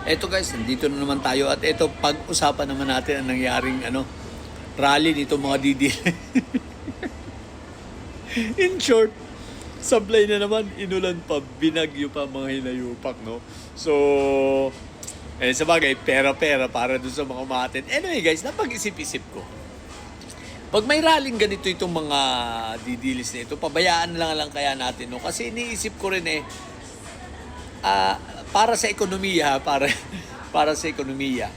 Eto guys, nandito na naman tayo at eto pag-usapan naman natin ang nangyaring rally nito mga Didi. In short, sablay na naman, inulan pa, binagyo pa mga hinayupak, no? So, sa bagay, pera-pera para dun sa mga umatin. Anyway guys, napag-isip-isip ko. Pag may rallying ganito itong mga didilis na ito, pabayaan lang kaya natin, no? Kasi iniisip ko rin para sa ekonomiya, para sa ekonomiya.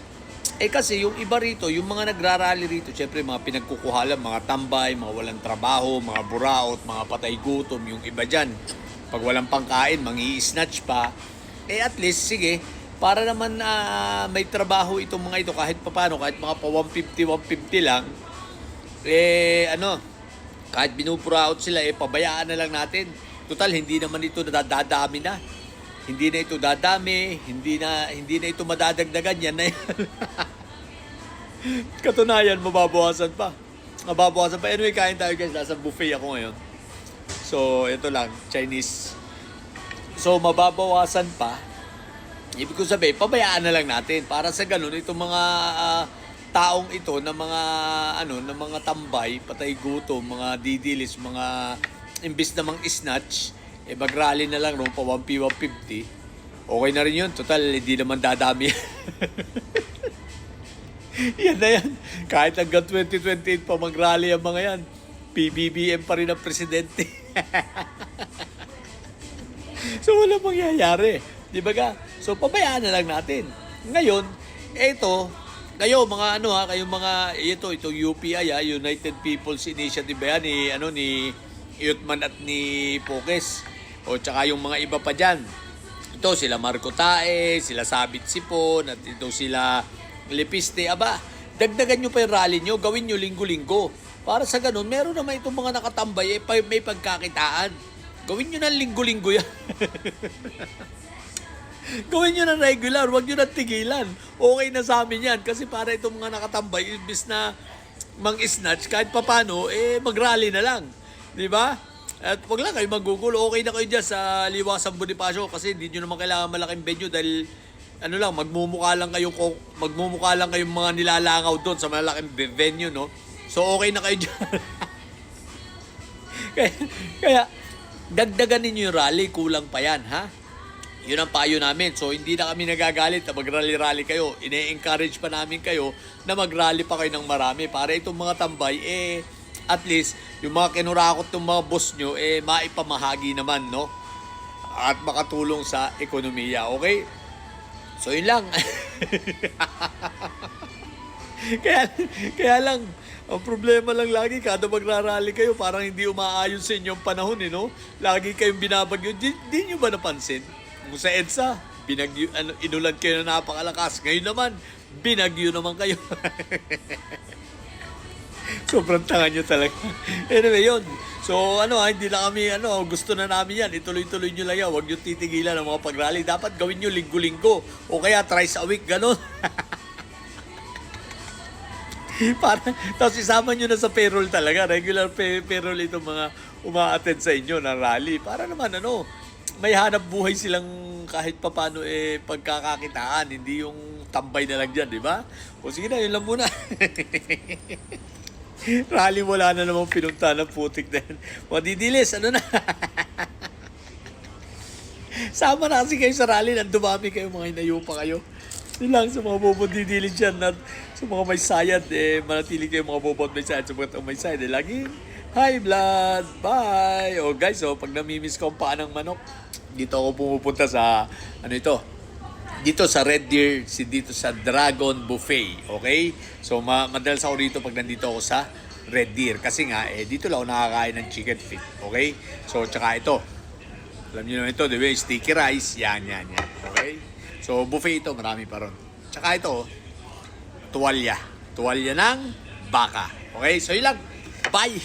Kasi yung iba rito, yung mga nagrarally rito, syempre mga pinagkukuhalan, mga tambay, mga walang trabaho, mga buraot, mga patay gutom, yung iba dyan. Pag walang pangkain, mangi-snatch pa. At least, sige, para naman may trabaho itong mga ito kahit papano, kahit mga pa 150 lang, kahit binupuraot sila, pabayaan na lang natin. Total, hindi naman ito dadami na. Hindi na ito dadami, hindi na ito madadagdagan, yan na yan. Katunayan, mababawasan pa. Anyway, kain tayo guys, nasa buffet ako ngayon. So, ito lang, Chinese. So, mababawasan pa. Ibig ko sabihin, pabayaan na lang natin. Para sa ganun, itong mga taong ito, na mga tambay, patay gutom, mga didilis, mga imbis na mang snatch, mag-rally na lang nung pa 1P, 150. Okay na rin yun. Total, hindi naman dadami. Yan na yan. Kahit hanggang 2028 pa mag-rally ang mga yan, PBBM pa rin ang presidente. So, wala mangyayari. Di ba ka? So, pabayaan na lang natin. Ngayon, kayo mga kayong mga, itong UPI, United People's Initiative ba yan, ni Yutman at ni Pokes. O tsaka yung mga iba pa dyan. Ito sila Marco Tae, sila Sabit Sipon, at ito sila Lepiste. Aba, dagdagan nyo pa yung rally nyo, gawin nyo linggo-linggo. Para sa ganun, meron naman itong mga nakatambay, may pagkakitaan. Gawin nyo ng linggo-linggo yan. Gawin nyo ng regular, huwag nyo na tigilan. Okay na sa amin yan. Kasi para itong mga nakatambay, imbis na mang-snatch, kahit papano, mag-rally na lang. Di ba? At wag lang kayo magugulo. Okay na kayo dyan sa Liwasang Bonifacio kasi hindi nyo naman kailangan malaking venue dahil magmumukha lang kayong mga nilalangaw doon sa malaking venue, no? So okay na kayo dyan. kaya dagdagan ninyo yung rally, kulang pa yan, ha? Yun ang payo namin. So hindi na kami nagagalit na mag-rally-rally kayo. Ine-encourage pa namin kayo na mag-rally pa kayo ng marami para itong mga tambay, at least, yung mga kinurakot ng mga boss nyo, maipamahagi naman, no? At makatulong sa ekonomiya, okay? So, yun lang. kaya lang, ang problema lang lagi, kada magrarally kayo, parang hindi umaayon sa inyong panahon, no? Lagi kayong binabagyo. Di nyo ba napansin? Kung sa EDSA, inulan kayo na napakalakas. Ngayon naman, binagyo naman kayo. Sobrang tanga nyo talaga. Anyway, yun. So, hindi na kami, gusto na namin yan. Ituloy-tuloy nyo lang yan. Huwag nyo titigilan ang mga pag-rally. Dapat gawin nyo linggo-linggo. O kaya thrice a week, gano'n. Tapos isama nyo na sa payroll talaga. Regular payroll itong mga uma-attend sa inyo na rally. Para naman, may hanap buhay silang kahit papano pagkakakitaan. Hindi yung tambay na lang dyan, di ba? O sige na, yun lang muna. Rally wala na namang pinunta ng putik na yan. Madidilis, na? Sama na kasi kayo sa rally, dumami kayo, mga hinayupa kayo. Yun lang sa mga bobot didilis dyan. Sa mga may sayad, manatili kayo mga bobot may sayad. Sa mga may sayad, laging high blood, bye! O guys, pag namimiss ko ang paan ng manok, dito ako pumupunta sa, dito sa Red Deer, dito sa Dragon Buffet, okay? So, madalas ako dito pag nandito ako sa Red Deer. Kasi nga, dito lang ako nakakain ng chicken feet, okay? So, tsaka ito. Alam niyo naman ito, di ba? Sticky rice, yan. Okay? So, buffet ito, marami pa ron. Tsaka ito, tuwalya. Tuwalya ng baka. Okay? So, yun lang. Bye!